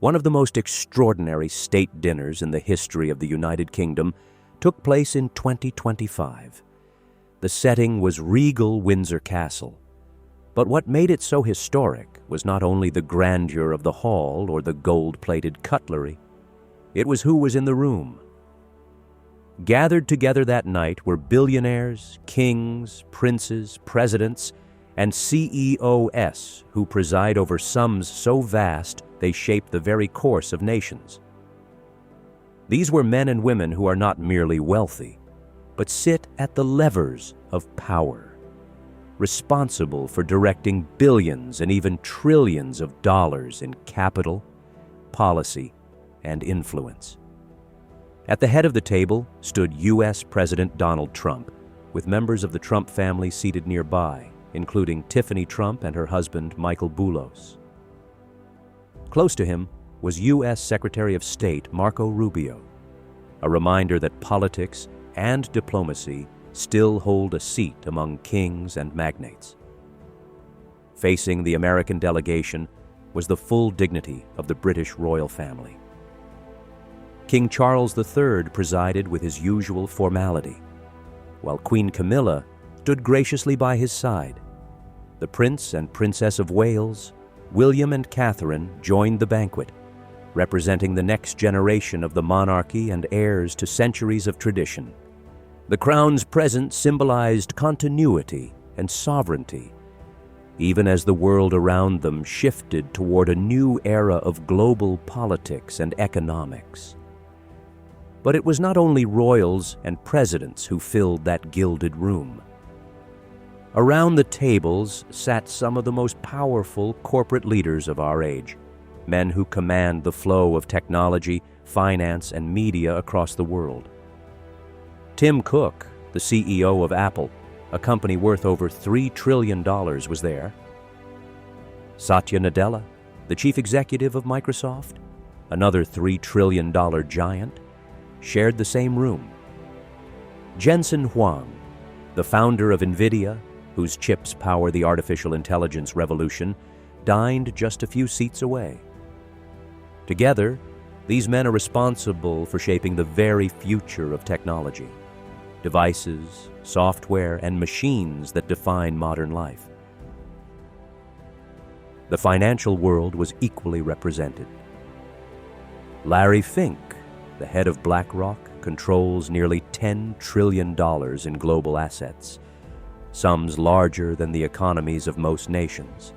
One of the most extraordinary state dinners in the history of the United Kingdom took place in 2025. The setting was regal Windsor Castle. But what made it so historic was not only the grandeur of the hall or the gold-plated cutlery. It was who was in the room. Gathered together that night were billionaires, kings, princes, presidents, and CEOs who preside over sums so vast they shape the very course of nations. These were men and women who are not merely wealthy, but sit at the levers of power, responsible for directing billions and even trillions of dollars in capital, policy, and influence. At the head of the table stood U.S. President Donald Trump, with members of the Trump family seated nearby, including Tiffany Trump and her husband, Michael Boulos. Close to him was U.S. Secretary of State Marco Rubio, a reminder that politics and diplomacy still hold a seat among kings and magnates. Facing the American delegation was the full dignity of the British royal family. King Charles III presided with his usual formality, while Queen Camilla stood graciously by his side. The Prince and Princess of Wales, William and Catherine, joined the banquet, representing the next generation of the monarchy and heirs to centuries of tradition. The crown's presence symbolized continuity and sovereignty, even as the world around them shifted toward a new era of global politics and economics. But it was not only royals and presidents who filled that gilded room. Around the tables sat some of the most powerful corporate leaders of our age, men who command the flow of technology, finance, and media across the world. Tim Cook, the CEO of Apple, a company worth over $3 trillion, was there. Satya Nadella, the chief executive of Microsoft, another $3 trillion giant, shared the same room. Jensen Huang, the founder of NVIDIA, whose chips power the artificial intelligence revolution, dined just a few seats away. Together, these men are responsible for shaping the very future of technology, devices, software, and machines that define modern life. The financial world was equally represented. Larry Fink, the head of BlackRock, controls nearly $10 trillion in global assets, sums larger than the economies of most nations.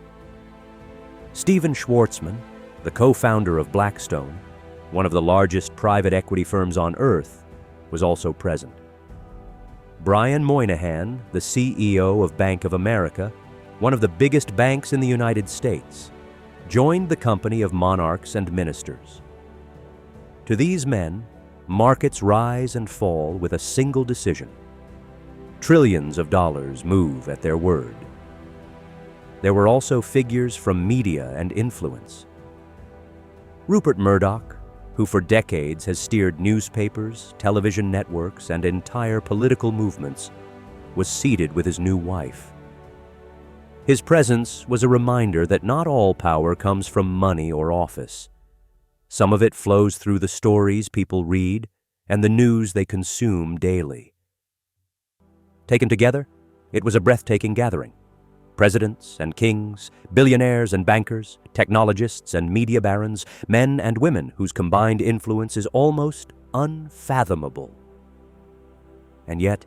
Stephen Schwarzman, the co-founder of Blackstone, one of the largest private equity firms on earth, was also present. Brian Moynihan, the CEO of Bank of America, one of the biggest banks in the United States, joined the company of monarchs and ministers. To these men, markets rise and fall with a single decision. Trillions of dollars move at their word. There were also figures from media and influence. Rupert Murdoch, who for decades has steered newspapers, television networks, and entire political movements, was seated with his new wife. His presence was a reminder that not all power comes from money or office. Some of it flows through the stories people read and the news they consume daily. Taken together, it was a breathtaking gathering. Presidents and kings, billionaires and bankers, technologists and media barons, men and women whose combined influence is almost unfathomable. And yet,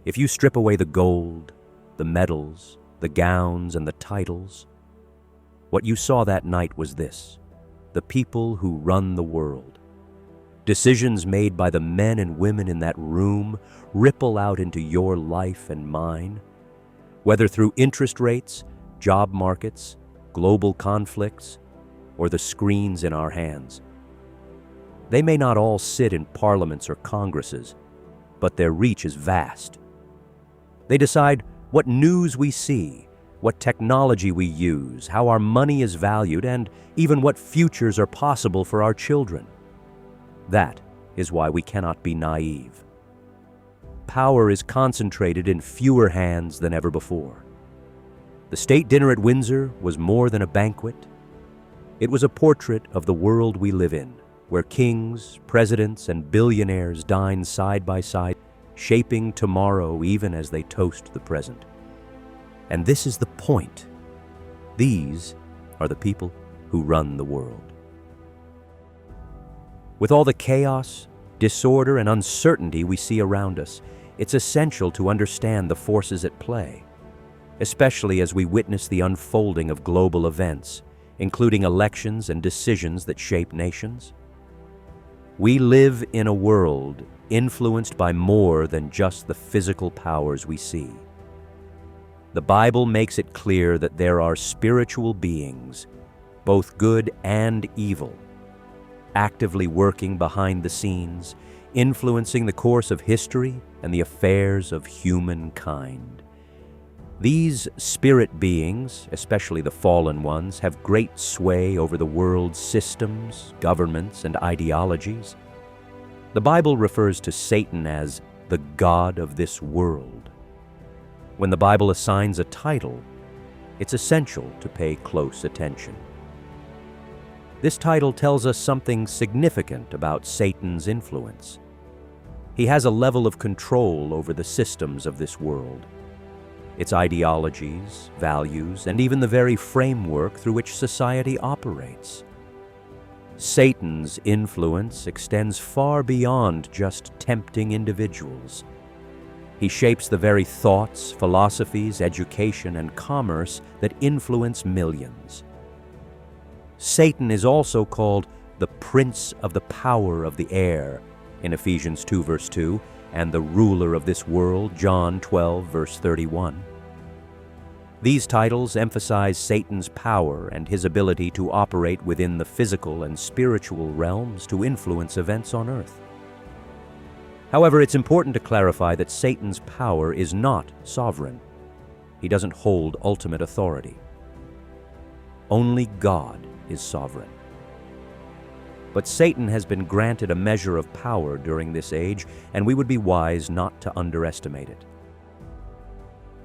if you strip away the gold, the medals, the gowns, and the titles, what you saw that night was this: the people who run the world. Decisions made by the men and women in that room ripple out into your life and mine. Whether through interest rates, job markets, global conflicts, or the screens in our hands. They may not all sit in parliaments or congresses, but their reach is vast. They decide what news we see, what technology we use, how our money is valued, and even what futures are possible for our children. That is why we cannot be naive. Power is concentrated in fewer hands than ever before. The state dinner at Windsor was more than a banquet. It was a portrait of the world we live in, where kings, presidents, and billionaires dine side by side, shaping tomorrow even as they toast the present. And this is the point. These are the people who run the world. With all the chaos, disorder, and uncertainty we see around us, it's essential to understand the forces at play, especially as we witness the unfolding of global events, including elections and decisions that shape nations. We live in a world influenced by more than just the physical powers we see. The Bible makes it clear that there are spiritual beings, both good and evil, actively working behind the scenes, influencing the course of history and the affairs of humankind. These spirit beings, especially the fallen ones, have great sway over the world's systems, governments, and ideologies. The Bible refers to Satan as the god of this world. When the Bible assigns a title, it's essential to pay close attention. This title tells us something significant about Satan's influence. He has a level of control over the systems of this world, its ideologies, values, and even the very framework through which society operates. Satan's influence extends far beyond just tempting individuals. He shapes the very thoughts, philosophies, education, and commerce that influence millions. Satan is also called the prince of the power of the air in Ephesians 2 verse 2, and the ruler of this world, John 12 verse 31. These titles emphasize Satan's power and his ability to operate within the physical and spiritual realms to influence events on earth. However, it's important to clarify that Satan's power is not sovereign. He doesn't hold ultimate authority. Only God is sovereign. But Satan has been granted a measure of power during this age, and we would be wise not to underestimate it.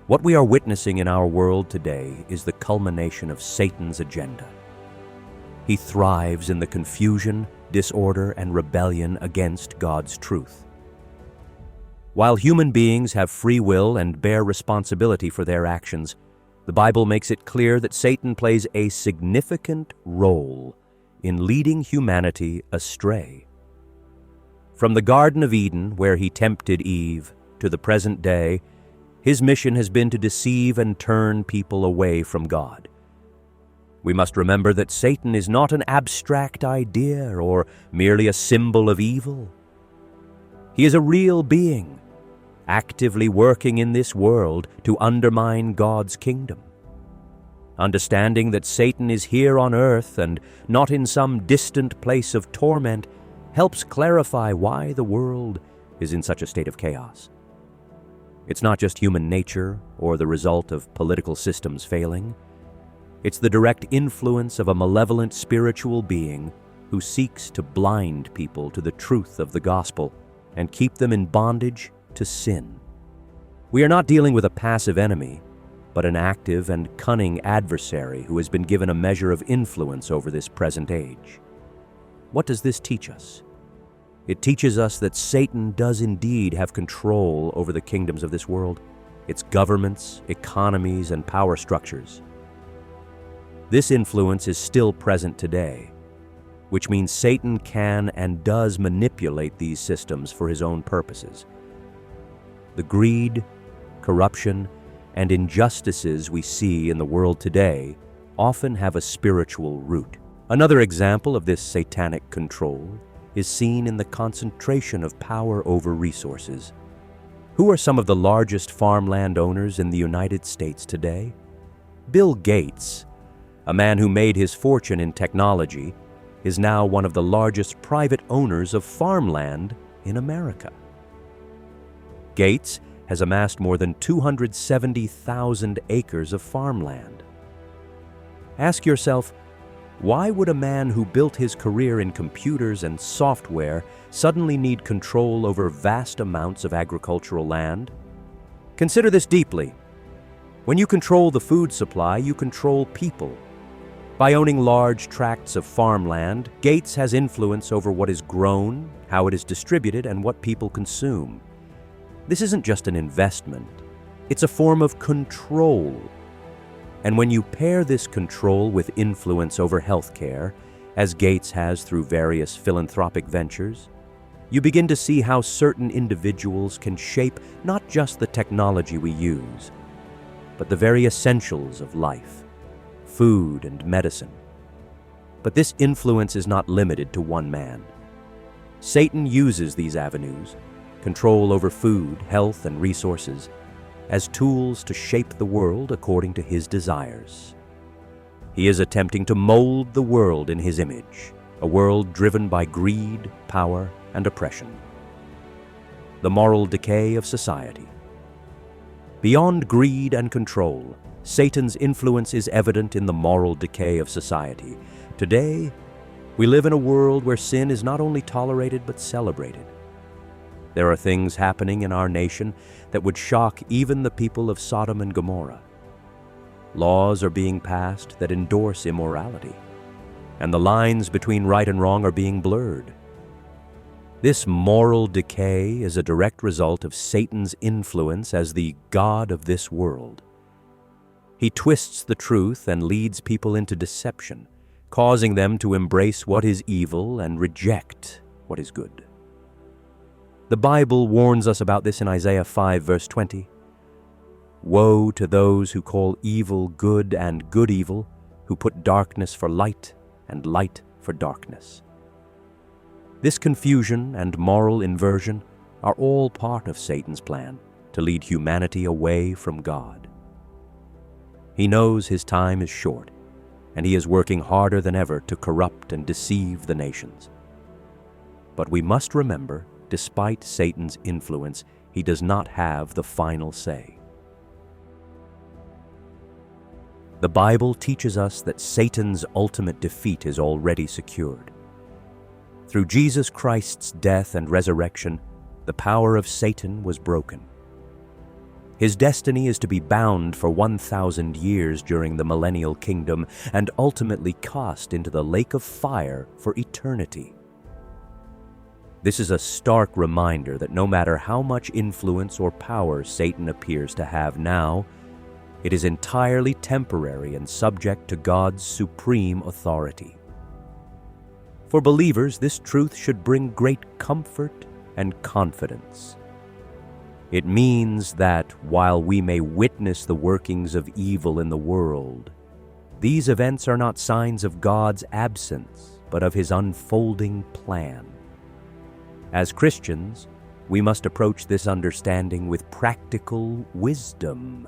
What we are witnessing in our world today is the culmination of Satan's agenda. He thrives in the confusion, disorder, and rebellion against God's truth. While human beings have free will and bear responsibility for their actions, the Bible makes it clear that Satan plays a significant role in leading humanity astray. From the Garden of Eden, where he tempted Eve, to the present day, his mission has been to deceive and turn people away from God. We must remember that Satan is not an abstract idea or merely a symbol of evil. He is a real being, actively working in this world to undermine God's kingdom. Understanding that Satan is here on earth and not in some distant place of torment helps clarify why the world is in such a state of chaos. It's not just human nature or the result of political systems failing. It's the direct influence of a malevolent spiritual being who seeks to blind people to the truth of the gospel and keep them in bondage to sin. We are not dealing with a passive enemy, but an active and cunning adversary who has been given a measure of influence over this present age. What does this teach us? It teaches us that Satan does indeed have control over the kingdoms of this world, its governments, economies, and power structures. This influence is still present today, which means Satan can and does manipulate these systems for his own purposes. The greed, corruption, and injustices we see in the world today often have a spiritual root. Another example of this satanic control is seen in the concentration of power over resources. Who are some of the largest farmland owners in the United States today? Bill Gates, a man who made his fortune in technology, is now one of the largest private owners of farmland in America. Gates has amassed more than 270,000 acres of farmland. Ask yourself, why would a man who built his career in computers and software suddenly need control over vast amounts of agricultural land? Consider this deeply. When you control the food supply, you control people. By owning large tracts of farmland, Gates has influence over what is grown, how it is distributed, and what people consume. This isn't just an investment, it's a form of control. And when you pair this control with influence over healthcare, as Gates has through various philanthropic ventures, you begin to see how certain individuals can shape not just the technology we use, but the very essentials of life, food and medicine. But this influence is not limited to one man. Satan uses these avenues, control over food, health, and resources, as tools to shape the world according to his desires. He is attempting to mold the world in his image, a world driven by greed, power, and oppression. The moral decay of society. Beyond greed and control, Satan's influence is evident in the moral decay of society. Today, we live in a world where sin is not only tolerated but celebrated. There are things happening in our nation that would shock even the people of Sodom and Gomorrah. Laws are being passed that endorse immorality, and the lines between right and wrong are being blurred. This moral decay is a direct result of Satan's influence as the god of this world. He twists the truth and leads people into deception, causing them to embrace what is evil and reject what is good. The Bible warns us about this in Isaiah 5, verse 20. Woe to those who call evil good and good evil, who put darkness for light and light for darkness. This confusion and moral inversion are all part of Satan's plan to lead humanity away from God. He knows his time is short, and he is working harder than ever to corrupt and deceive the nations. But we must remember, despite Satan's influence, he does not have the final say. The Bible teaches us that Satan's ultimate defeat is already secured. Through Jesus Christ's death and resurrection, the power of Satan was broken. His destiny is to be bound for 1,000 years during the millennial kingdom and ultimately cast into the lake of fire for eternity. This is a stark reminder that no matter how much influence or power Satan appears to have now, it is entirely temporary and subject to God's supreme authority. For believers, this truth should bring great comfort and confidence. It means that while we may witness the workings of evil in the world, these events are not signs of God's absence, but of his unfolding plan. As Christians, we must approach this understanding with practical wisdom.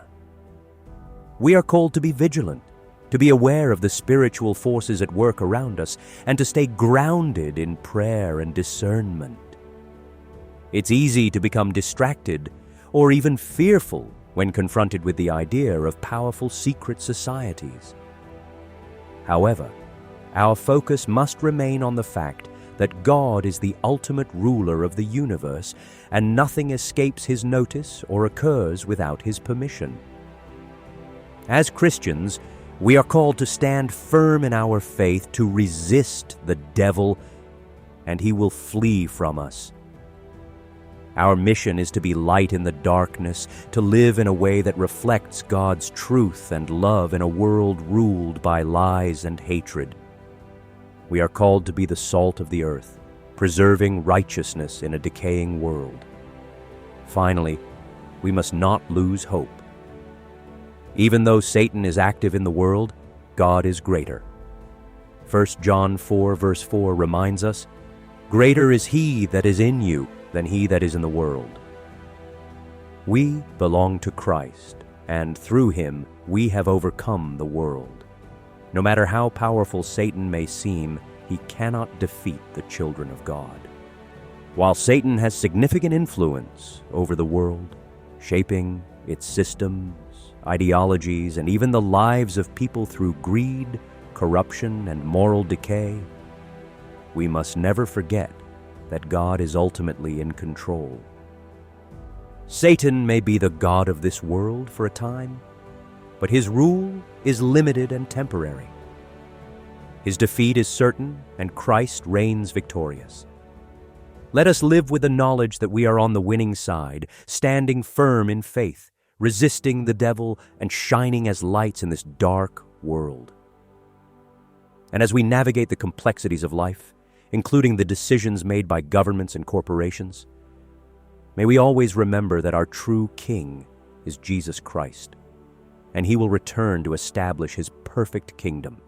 We are called to be vigilant, to be aware of the spiritual forces at work around us, and to stay grounded in prayer and discernment. It's easy to become distracted or even fearful when confronted with the idea of powerful secret societies. However, our focus must remain on the fact that God is the ultimate ruler of the universe, and nothing escapes his notice or occurs without his permission. As Christians, we are called to stand firm in our faith, to resist the devil, and he will flee from us. Our mission is to be light in the darkness, to live in a way that reflects God's truth and love in a world ruled by lies and hatred. We are called to be the salt of the earth, preserving righteousness in a decaying world. Finally, we must not lose hope. Even though Satan is active in the world, God is greater. 1 John 4, verse 4 reminds us, "Greater is he that is in you than he that is in the world." We belong to Christ, and through him we have overcome the world. No matter how powerful Satan may seem, he cannot defeat the children of God. While Satan has significant influence over the world, shaping its systems, ideologies, and even the lives of people through greed, corruption, and moral decay, we must never forget that God is ultimately in control. Satan may be the god of this world for a time, but his rule is limited and temporary. His defeat is certain, and Christ reigns victorious. Let us live with the knowledge that we are on the winning side, standing firm in faith, resisting the devil, and shining as lights in this dark world. And as we navigate the complexities of life, including the decisions made by governments and corporations, may we always remember that our true King is Jesus Christ, and He will return to establish His perfect kingdom.